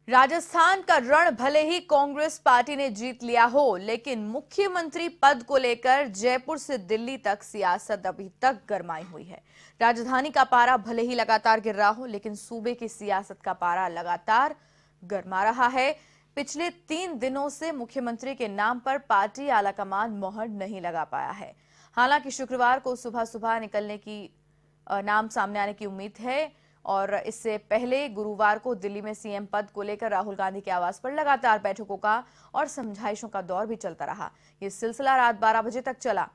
राजस्थान का रण भले ही कांग्रेस पार्टी ने जीत लिया हो, लेकिन मुख्यमंत्री पद को लेकर जयपुर से दिल्ली तक सियासत अभी तक गरमाई हुई है। राजधानी का पारा भले ही लगातार गिर रहा हो, लेकिन सूबे की सियासत का पारा लगातार गरमा रहा है। पिछले 3 दिनों से मुख्यमंत्री के नाम पर पार्टी आलाकमान मोहर नहीं लगा पाया है। हालांकि शुक्रवार को सुबह सुबह निकलने की नाम सामने आने की उम्मीद है और इससे पहले गुरुवार को दिल्ली में सीएम पद को लेकर राहुल गांधी के आवास पर लगातार बैठकों का और समझाइशों का दौर भी चलता रहा। ये सिलसिला रात 12 बजे तक चला,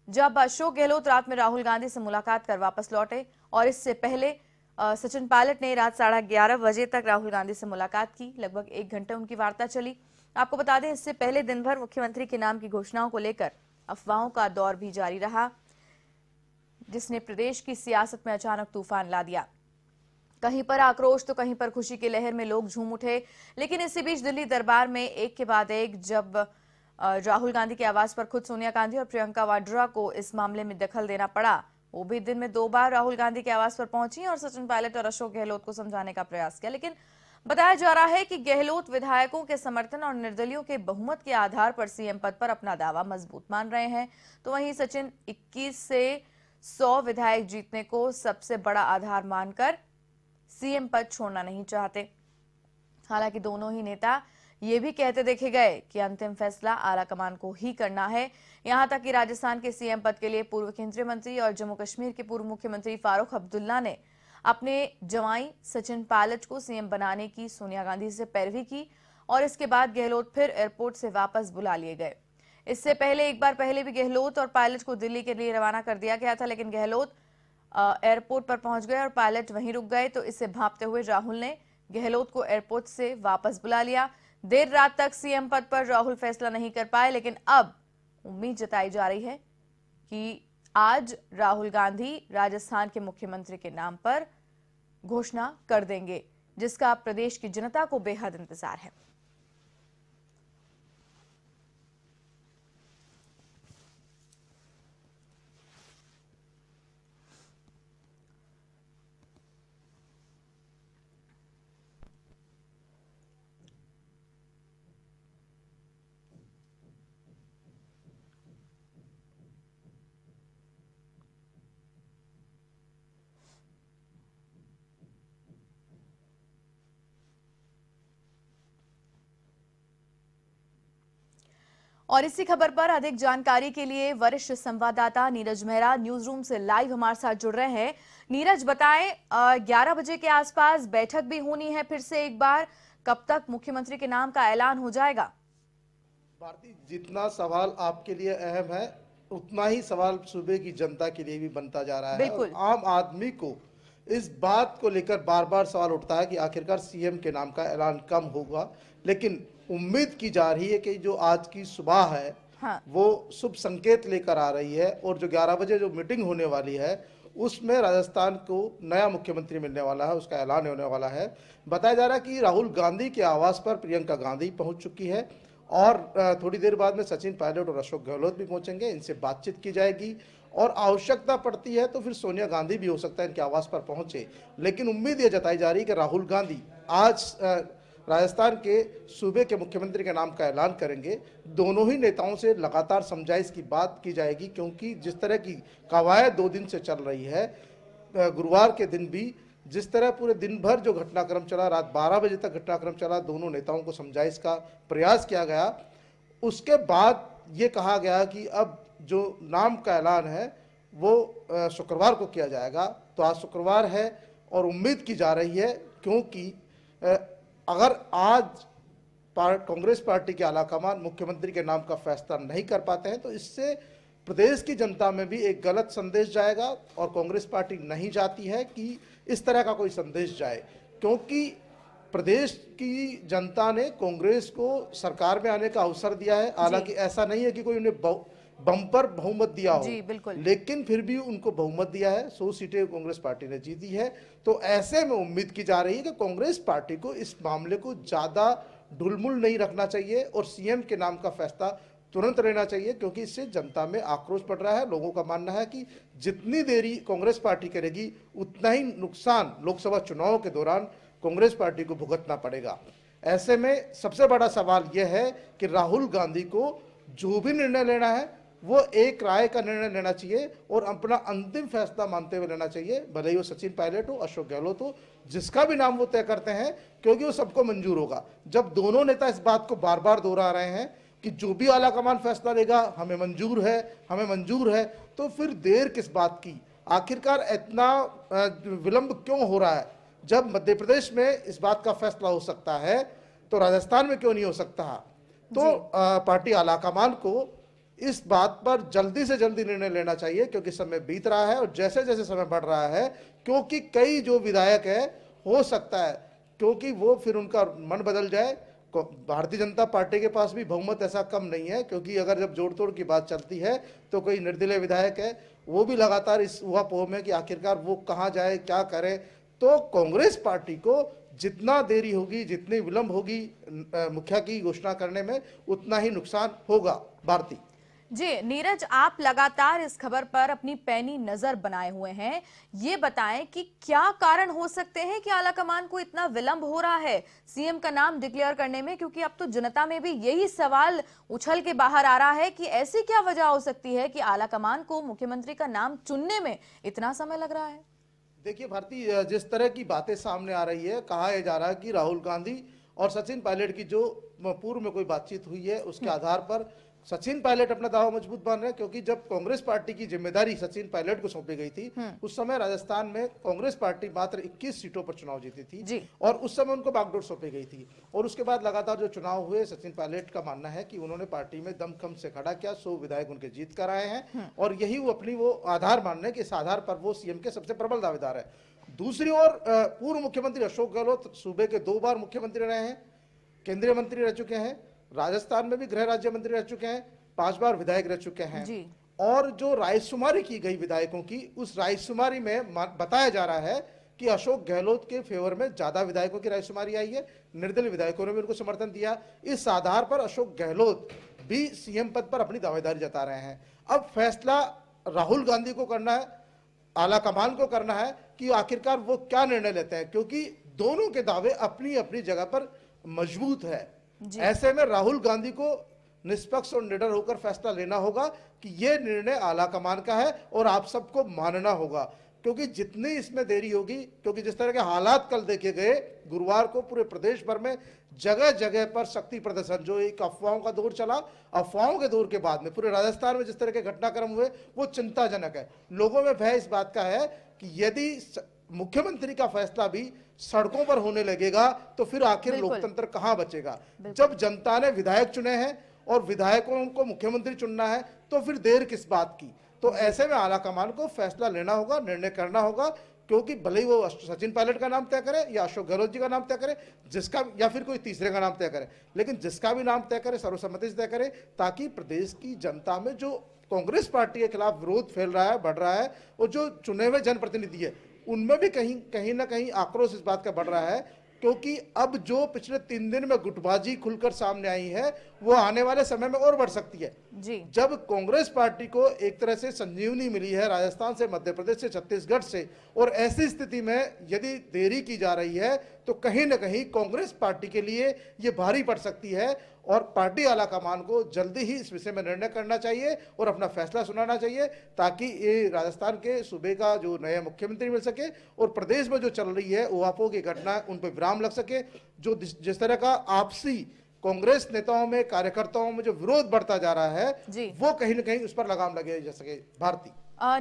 जब अशोक गहलोत रात में राहुल गांधी से मुलाकात कर वापस लौटे और इससे पहले सचिन पायलट ने रात 11:30 बजे तक राहुल गांधी से मुलाकात की। लगभग 1 घंटे उनकी वार्ता चली। आपको बता दें, इससे पहले दिन भर मुख्यमंत्री के नाम की घोषणाओं को लेकर अफवाहों का दौर भी जारी रहा, जिसने प्रदेश की सियासत में अचानक तूफान ला दिया। कहीं पर आक्रोश तो कहीं पर खुशी की लहर में लोग झूम उठे। लेकिन इसी बीच दिल्ली दरबार में एक के बाद एक जब राहुल गांधी के आवास पर खुद सोनिया गांधी और प्रियंका वाड्रा को इस मामले में दखल देना पड़ा, वो भी दिन में 2 बार राहुल गांधी के आवास पर पहुंची और सचिन पायलट और अशोक गहलोत को समझाने का प्रयास किया। लेकिन बताया जा रहा है कि गहलोत विधायकों के समर्थन और निर्दलियों के बहुमत के आधार पर सीएम पद पर अपना दावा मजबूत मान रहे हैं, तो वहीं सचिन 21 से 100 विधायक जीतने को सबसे बड़ा आधार मानकर सीएम पद छोड़ना नहीं चाहते। हालांकि दोनों ही नेता ये भी कहते देखे गए कि अंतिम फैसला आलाकमान को ही करना है। यहां तक कि राजस्थान के सीएम पद के लिए पूर्व केंद्रीय मंत्री और जम्मू कश्मीर के पूर्व मुख्यमंत्री फारूक अब्दुल्ला ने अपने जवाई सचिन पायलट को सीएम बनाने की सोनिया गांधी से पैरवी की और इसके बाद गहलोत फिर एयरपोर्ट से वापस बुला लिए गए। इससे पहले एक बार पहले भी गहलोत और पायलट को दिल्ली के लिए रवाना कर दिया गया था, लेकिन गहलोत एयरपोर्ट पर पहुंच गए और पायलट वहीं रुक गए, तो इससे भांपते हुए राहुल ने गहलोत को एयरपोर्ट से वापस बुला लिया। देर रात तक सीएम पद पर राहुल फैसला नहीं कर पाए, लेकिन अब उम्मीद जताई जा रही है कि आज राहुल गांधी राजस्थान के मुख्यमंत्री के नाम पर घोषणा कर देंगे, जिसका प्रदेश की जनता को बेहद इंतजार है। और इसी खबर पर अधिक जानकारी के लिए वरिष्ठ संवाददाता नीरज मेहरा न्यूज रूम से लाइव हमारे साथ जुड़ रहे हैं। नीरज, बताएं, 11 बजे के आसपास बैठक भी होनी है फिर से एक बार, कब तक मुख्यमंत्री के नाम का ऐलान हो जाएगा? भारती, जितना सवाल आपके लिए अहम है उतना ही सवाल सूबे की जनता के लिए भी बनता जा रहा है। और आम आदमी को इस बात को लेकर बार बार सवाल उठता है कि आखिरकार सीएम के नाम का ऐलान कब होगा, लेकिन उम्मीद की जा रही है कि जो आज की सुबह है वो शुभ संकेत लेकर आ रही है और जो 11 बजे जो मीटिंग होने वाली है उसमें राजस्थान को नया मुख्यमंत्री मिलने वाला है, उसका ऐलान होने वाला है। बताया जा रहा है कि राहुल गांधी के आवास पर प्रियंका गांधी पहुंच चुकी है और थोड़ी देर बाद में सचिन पायलट और अशोक गहलोत भी पहुंचेंगे, इनसे बातचीत की जाएगी और आवश्यकता पड़ती है तो फिर सोनिया गांधी भी हो सकता है इनके आवास पर पहुंचे। लेकिन उम्मीद ये जताई जा रही है कि राहुल गांधी आज राजस्थान के सूबे के मुख्यमंत्री के नाम का ऐलान करेंगे। दोनों ही नेताओं से लगातार समझाइश की बात की जाएगी, क्योंकि जिस तरह की कवायद 2 दिन से चल रही है, गुरुवार के दिन भी जिस तरह पूरे दिन भर जो घटनाक्रम चला, रात 12 बजे तक घटनाक्रम चला, दोनों नेताओं को समझाइश का प्रयास किया गया। उसके बाद ये कहा गया कि अब जो नाम का ऐलान है वो शुक्रवार को किया जाएगा। तो आज शुक्रवार है और उम्मीद की जा रही है, क्योंकि अगर आज कांग्रेस पार्टी के आलाकमान मुख्यमंत्री के नाम का फैसला नहीं कर पाते हैं तो इससे प्रदेश की जनता में भी एक गलत संदेश जाएगा और कांग्रेस पार्टी नहीं चाहती है कि इस तरह का कोई संदेश जाए, क्योंकि प्रदेश की जनता ने कांग्रेस को सरकार में आने का अवसर दिया है। हालांकि ऐसा नहीं है कि कोई उन्हें बम्पर बहुमत दिया हो, लेकिन फिर भी उनको बहुमत दिया है। 100 सीटें कांग्रेस पार्टी ने जीती है। तो ऐसे में उम्मीद की जा रही है कि कांग्रेस पार्टी को इस मामले को ज्यादा ढुलमुल नहीं रखना चाहिए और सीएम के नाम का फैसला तुरंत लेना चाहिए, क्योंकि इससे जनता में आक्रोश बढ़ रहा है। लोगों का मानना है कि जितनी देरी कांग्रेस पार्टी करेगी उतना ही नुकसान लोकसभा चुनाव के दौरान कांग्रेस पार्टी को भुगतना पड़ेगा। ऐसे में सबसे बड़ा सवाल यह है कि राहुल गांधी को जो भी निर्णय लेना है वो एक राय का निर्णय लेना चाहिए और अपना अंतिम फैसला मानते हुए लेना चाहिए, भले ही वो सचिन पायलट हो, अशोक गहलोत हो, जिसका भी नाम वो तय करते हैं, क्योंकि वो सबको मंजूर होगा। जब दोनों नेता इस बात को बार बार दोहरा रहे हैं कि जो भी आला कमान फैसला लेगा हमें मंजूर है, हमें मंजूर है, तो फिर देर किस बात की? आखिरकार इतना विलंब क्यों हो रहा है? जब मध्य प्रदेश में इस बात का फैसला हो सकता है तो राजस्थान में क्यों नहीं हो सकता? तो पार्टी आलाकमान को इस बात पर जल्दी से जल्दी निर्णय लेना चाहिए, क्योंकि समय बीत रहा है और जैसे जैसे समय बढ़ रहा है, क्योंकि कई जो विधायक है हो सकता है क्योंकि वो फिर उनका मन बदल जाए। भारतीय जनता पार्टी के पास भी बहुमत ऐसा कम नहीं है, क्योंकि अगर जब जोड़ तोड़ की बात चलती है तो कोई निर्दलीय विधायक है, वो भी लगातार इस ऊहापोह में कि आखिरकार वो कहाँ जाए, क्या करे। तो कांग्रेस पार्टी को जितना देरी होगी, जितनी विलंब होगी मुखिया की घोषणा करने में, उतना ही नुकसान होगा। भारती जी, नीरज, आप लगातार इस खबर पर अपनी पैनी नजर बनाए हुए हैं। ये बताएं कि क्या कारण हो सकते हैं कि आलाकमान को इतना विलंब हो रहा है सीएम का नाम डिक्लेयर करने में, क्योंकि अब तो जनता में भी यही सवाल उछल के बाहर आ रहा है कि ऐसी क्या वजह हो सकती है कि आलाकमान को मुख्यमंत्री का नाम चुनने में इतना समय लग रहा है? देखिए भारती, जिस तरह की बातें सामने आ रही है, कहा जा रहा है कि राहुल गांधी और सचिन पायलट की जो पूर्व में कोई बातचीत हुई है उसके आधार पर सचिन पायलट अपना दावा मजबूत मान रहे हैं, क्योंकि जब कांग्रेस पार्टी की जिम्मेदारी सचिन पायलट को सौंपी गई थी उस समय राजस्थान में कांग्रेस पार्टी मात्र 21 सीटों पर चुनाव जीती थी और उस समय उनको बागडोर सौंपी गई थी। और उसके बाद लगातार जो चुनाव हुए, सचिन पायलट का मानना है कि उन्होंने पार्टी में दमखम से खड़ा किया, 100 विधायक उनके जीत कर आए हैं और यही वो अपनी वो आधार मान रहे हैं कि इस आधार पर वो सीएम के सबसे प्रबल दावेदार है। दूसरी ओर पूर्व मुख्यमंत्री अशोक गहलोत सूबे के 2 बार मुख्यमंत्री रहे हैं, केंद्रीय मंत्री रह चुके हैं, राजस्थान में भी गृह राज्य मंत्री रह चुके हैं, 5 बार विधायक रह चुके हैं जी। और जो रायशुमारी की गई विधायकों की, उस रायशुमारी में बताया जा रहा है कि अशोक गहलोत के फेवर में ज्यादा विधायकों की रायशुमारी आई है, निर्दलीय विधायकों ने भी उनको समर्थन दिया। इस आधार पर अशोक गहलोत भी सीएम पद पर अपनी दावेदारी जता रहे हैं। अब फैसला राहुल गांधी को करना है, आलाकमान को करना है कि आखिरकार वो क्या निर्णय लेते हैं, क्योंकि दोनों के दावे अपनी अपनी जगह पर मजबूत है। ऐसे में राहुल गांधी को निष्पक्ष और निडर होकर फैसला लेना होगा कि यह निर्णय आलाकमान का है और आप सबको मानना होगा, क्योंकि जितनी इसमें देरी होगी, क्योंकि जिस तरह के हालात कल देखे गए, गुरुवार को पूरे प्रदेश भर में जगह जगह पर शक्ति प्रदर्शन, जो एक अफवाहों का दौर चला, अफवाहों के दौर के बाद में पूरे राजस्थान में जिस तरह के घटनाक्रम हुए वो चिंताजनक है। लोगों में भय इस बात का है कि यदि मुख्यमंत्री का फैसला भी सड़कों पर होने लगेगा तो फिर आखिर लोकतंत्र कहां बचेगा। जब जनता ने विधायक चुने हैं और विधायकों को मुख्यमंत्री चुनना है तो फिर देर किस बात की? तो ऐसे में आलाकमान को फैसला लेना होगा, निर्णय करना होगा, क्योंकि भले ही वो सचिन पायलट का नाम तय करे या अशोक गहलोत जी का नाम तय करे, जिसका या फिर कोई तीसरे का नाम तय करे, लेकिन जिसका भी नाम तय करे सर्वसम्मति से तय करे, ताकि प्रदेश की जनता में जो कांग्रेस पार्टी के खिलाफ विरोध फैल रहा है, बढ़ रहा है, और जो चुने हुए जनप्रतिनिधि है उनमें भी कहीं ना कहीं आक्रोश इस बात का बढ़ रहा है, क्योंकि अब जो पिछले 3 दिन में गुटबाजी खुलकर सामने आई है वो आने वाले समय में और बढ़ सकती है जी। जब कांग्रेस पार्टी को एक तरह से संजीवनी मिली है राजस्थान से, मध्य प्रदेश से, छत्तीसगढ़ से, और ऐसी स्थिति में यदि देरी की जा रही है तो कहीं ना कहीं कांग्रेस पार्टी के लिए ये भारी पड़ सकती है और पार्टी आलाकमान को जल्दी ही इस विषय में निर्णय करना चाहिए और अपना फैसला सुनाना चाहिए, ताकि ये राजस्थान के सूबे का जो नया मुख्यमंत्री मिल सके और प्रदेश में जो चल रही है उहापोह की घटना उन पर विराम लग सके। जो जिस तरह का आपसी कांग्रेस नेताओं में, कार्यकर्ताओं में जो विरोध बढ़ता जा रहा है वो कहीं ना कहीं उस पर लगाम लगे जा सके। भारती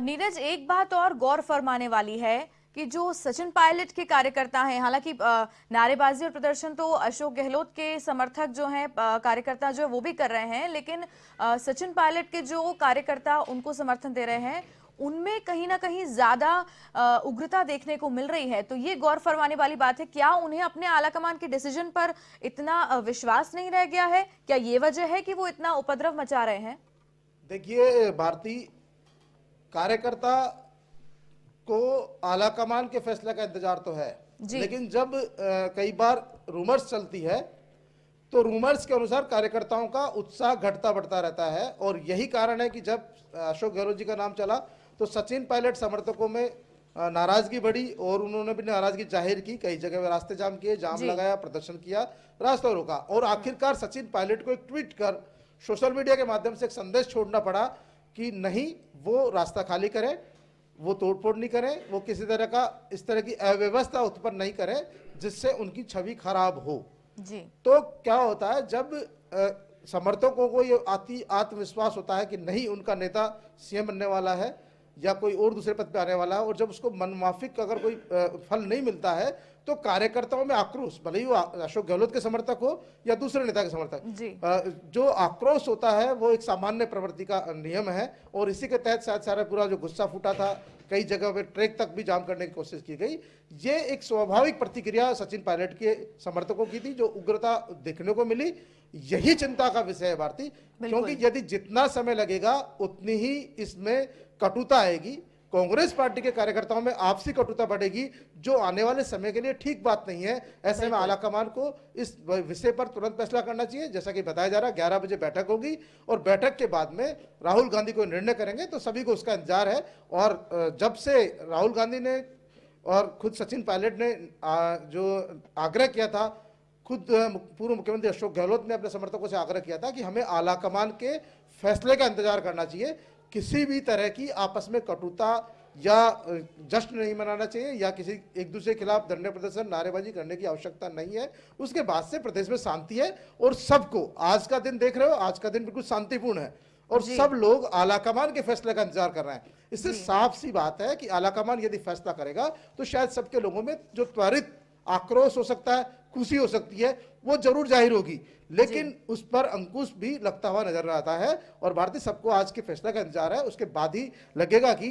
नीरज, एक बात और गौर फरमाने वाली है कि जो सचिन पायलट के कार्यकर्ता हैं, हालांकि नारेबाजी और प्रदर्शन तो अशोक गहलोत के समर्थक जो हैं, कार्यकर्ता जो है वो भी कर रहे हैं, लेकिन सचिन पायलट के जो कार्यकर्ता उनको समर्थन दे रहे हैं उनमें कहीं ना कहीं ज्यादा उग्रता देखने को मिल रही है। तो ये गौर फरमाने वाली बात है, क्या उन्हें अपने आलाकमान के डिसीजन पर इतना विश्वास नहीं रह गया है? क्या ये वजह है कि वो इतना उपद्रव मचा रहे हैं? देखिए भारती, कार्यकर्ता को आलाकमान के फैसले का इंतजार तो है, लेकिन जब कई बार रूमर्स चलती है तो रूमर्स के अनुसार कार्यकर्ताओं का उत्साह घटता बढ़ता रहता है, और यही कारण है कि जब अशोक गहलोत जी का नाम चला तो सचिन पायलट समर्थकों में नाराजगी बढ़ी और उन्होंने भी नाराजगी जाहिर की, कई जगह में रास्ते जाम किए, जाम लगाया, प्रदर्शन किया, रास्ता रोका और आखिरकार सचिन पायलट को एक ट्वीट कर सोशल मीडिया के माध्यम से एक संदेश छोड़ना पड़ा कि नहीं, वो रास्ता खाली करें, वो तोड़फोड़ नहीं करें, वो किसी तरह का इस तरह की अव्यवस्था उत्पन्न नहीं करें जिससे उनकी छवि खराब हो जी। तो क्या होता है, जब समर्थकों को ये आत्मविश्वास होता है कि नहीं, उनका नेता सीएम बनने वाला है या कोई और दूसरे पद पे आने वाला है, और जब उसको मनमाफिक अगर कोई फल नहीं मिलता है तो कार्यकर्ताओं में आक्रोश, भले ही वो अशोक गहलोत के समर्थक हो या दूसरे नेता के समर्थक, जो आक्रोश होता है वो एक सामान्य प्रवृत्ति का नियम है। और इसी के तहत शायद सारा पूरा जो गुस्सा फूटा था, कई जगह पे ट्रैक तक भी जाम करने की कोशिश की गई, ये एक स्वाभाविक प्रतिक्रिया सचिन पायलट के समर्थकों की थी, जो उग्रता देखने को मिली। यही चिंता का विषय है भारती, क्योंकि यदि जितना समय लगेगा उतनी ही इसमें कटुता आएगी, कांग्रेस पार्टी के कार्यकर्ताओं में आपसी कटुता बढ़ेगी, जो आने वाले समय के लिए ठीक बात नहीं है। ऐसे में आलाकमान को इस विषय पर तुरंत फैसला करना चाहिए। जैसा कि बताया जा रहा है 11 बजे बैठक होगी और बैठक के बाद में राहुल गांधी कोई निर्णय करेंगे, तो सभी को उसका इंतजार है। और जब से राहुल गांधी ने और खुद सचिन पायलट ने जो आग्रह किया था, खुद पूर्व मुख्यमंत्री अशोक गहलोत ने अपने समर्थकों से आग्रह किया था कि हमें आलाकमान के फैसले का इंतजार करना चाहिए, किसी भी तरह की आपस में कटुता या जश्न नहीं मनाना चाहिए या किसी एक दूसरे के खिलाफ धरने प्रदर्शन नारेबाजी करने की आवश्यकता नहीं है। उसके बाद से प्रदेश में शांति है और सबको आज का दिन देख रहे हो, आज का दिन बिल्कुल शांतिपूर्ण है और सब लोग आलाकमान के फैसले का इंतजार कर रहे हैं। इससे साफ सी बात है कि आलाकमान यदि फैसला करेगा तो शायद सबके लोगों में जो त्वरित आक्रोश हो सकता है, खुशी हो सकती है, वो जरूर जाहिर होगी, लेकिन उस पर अंकुश भी लगता हुआ नजर आता है। और भारतीय सबको आज के फैसले का इंतजार है, उसके बाद ही लगेगा कि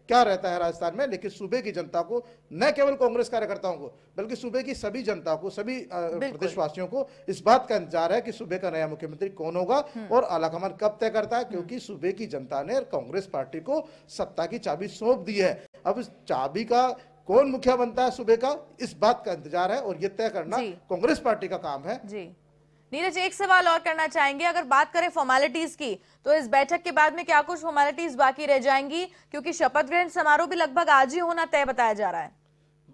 क्या रहता है राजस्थान में। लेकिन सूबे की जनता को, न केवल कांग्रेस कार्यकर्ताओं को बल्कि सूबे की सभी जनता को, सभी प्रदेशवासियों को इस बात का इंतजार है कि सूबे का नया मुख्यमंत्री कौन होगा और आलाकमान कब तय करता है, क्योंकि सूबे की जनता ने कांग्रेस पार्टी को सत्ता की चाबी सौंप दी है। अब इस चाबी का कौन मुखिया बनता है सूबे का, इस बात का इंतजार है और ये तय करना कांग्रेस पार्टी का काम है जी। नीरज, एक सवाल और करना चाहेंगे, अगर बात करें फॉर्मेलिटीज की, तो इस बैठक के बाद में क्या कुछ फॉर्मेलिटीज बाकी रह जाएंगी, क्योंकि शपथ ग्रहण समारोह भी लगभग आज ही होना तय बताया जा रहा है।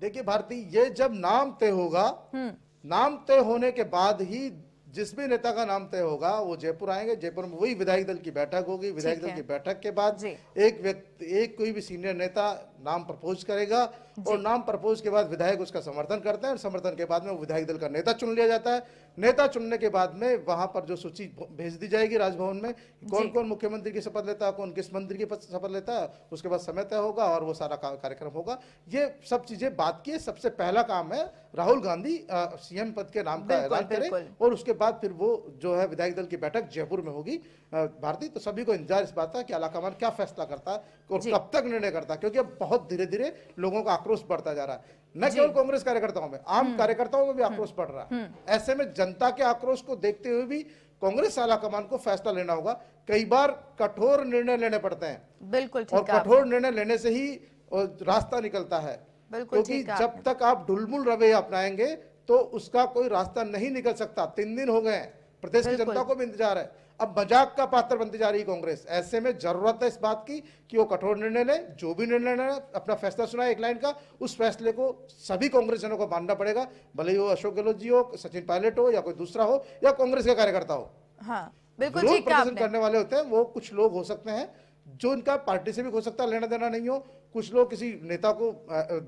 देखिए भारती, ये जब नाम तय होगा, नाम तय होने के बाद ही जिस भी नेता का नाम तय होगा वो जयपुर आएंगे, जयपुर में वही विधायक दल की बैठक होगी। विधायक दल की बैठक के बाद एक कोई भी सीनियर नेता नाम प्रपोज करेगा और नाम प्रपोज के बाद विधायक उसका समर्थन करते हैं और समर्थन के बाद में वो विधायक दल का नेता चुन लिया जाता है। नेता चुनने के बाद में वहां पर जो सूची भेज दी जाएगी राजभवन में, कौन कौन मुख्यमंत्री की शपथ लेता है, कौन किस मंत्री की शपथ लेता है, उसके बाद समय तय होगा और वो सारा कार्यक्रम होगा। ये सब चीजें बात की, सबसे पहला काम है राहुल गांधी सीएम पद के नाम का ऐलान करें और उसके बाद फिर वो जो है विधायक दल की बैठक जयपुर में होगी। भारतीय तो सभी को इंतजार इस बात का कि आलाकमान क्या फैसला करता है और कब तक निर्णय करता है, क्योंकि अब बहुत धीरे धीरे लोगों का आक्रोश बढ़ता जा रहा है, न केवल कांग्रेस कार्यकर्ताओं में, आम कार्यकर्ताओं में भी आक्रोश बढ़ रहा है। ऐसे में जनता के आक्रोश को देखते हुए भी कांग्रेस आलाकमान को फैसला लेना होगा। कई बार कठोर निर्णय लेने पड़ते हैं, बिल्कुल, और कठोर निर्णय लेने से ही रास्ता निकलता है, क्योंकि जब तक आप ढुलमुल रवैया अपनाएंगे तो उसका कोई रास्ता नहीं निकल सकता। 3 दिन हो गए, प्रदेश की जनता को भी इंतजार है, अब मजाक का पात्र बनती जा रही है कांग्रेस। ऐसे में जरूरत है इस बात की कि वो कठोर निर्णय ले, जो भी निर्णय ले, अपना फैसला सुनाए एक लाइन का, उस फैसले को सभी कांग्रेसियों को मानना पड़ेगा, भले ही वो अशोक गहलोत जी हो, सचिन पायलट हो या कोई दूसरा हो या कांग्रेस के कार्यकर्ता हो। हाँ, बिल्कुल ठीक प्रदर्शन करने वाले होते हैं वो कुछ लोग हो सकते हैं जो इनका पार्टी से भी हो सकता है लेना देना नहीं हो, कुछ लोग किसी नेता को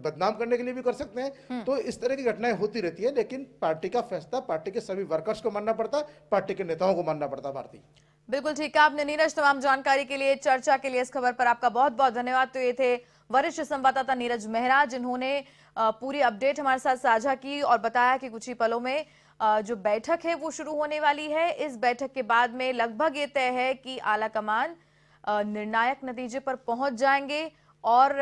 बदनाम करने के लिए भी कर सकते हैं। तो इस तरह की घटनाएं होती रहती है, लेकिन पार्टी का फैसला पार्टी के सभी वर्कर्स को मानना पड़ता है, पार्टी के नेताओं को मानना पड़ता है। भारती, बिल्कुल ठीक है आपने नीरज, तमाम जानकारी के लिए, चर्चा के लिए, इस खबर पर आपका बहुत बहुत धन्यवाद। तो ये थे वरिष्ठ संवाददाता नीरज मेहरा, जिन्होंने पूरी अपडेट हमारे साथ साझा की और बताया कि कुछ ही पलों में जो बैठक है वो शुरू होने वाली है। इस बैठक के बाद में लगभग ये तय है कि आलाकमान निर्णायक नतीजे पर पहुंच जाएंगे और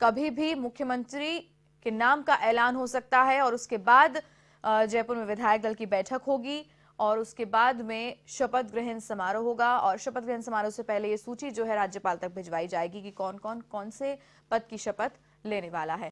कभी भी मुख्यमंत्री के नाम का ऐलान हो सकता है। और उसके बाद जयपुर में विधायक दल की बैठक होगी और उसके बाद में शपथ ग्रहण समारोह होगा और शपथ ग्रहण समारोह से पहले ये सूची जो है राज्यपाल तक भिजवाई जाएगी कि कौन कौन से पद की शपथ लेने वाला है।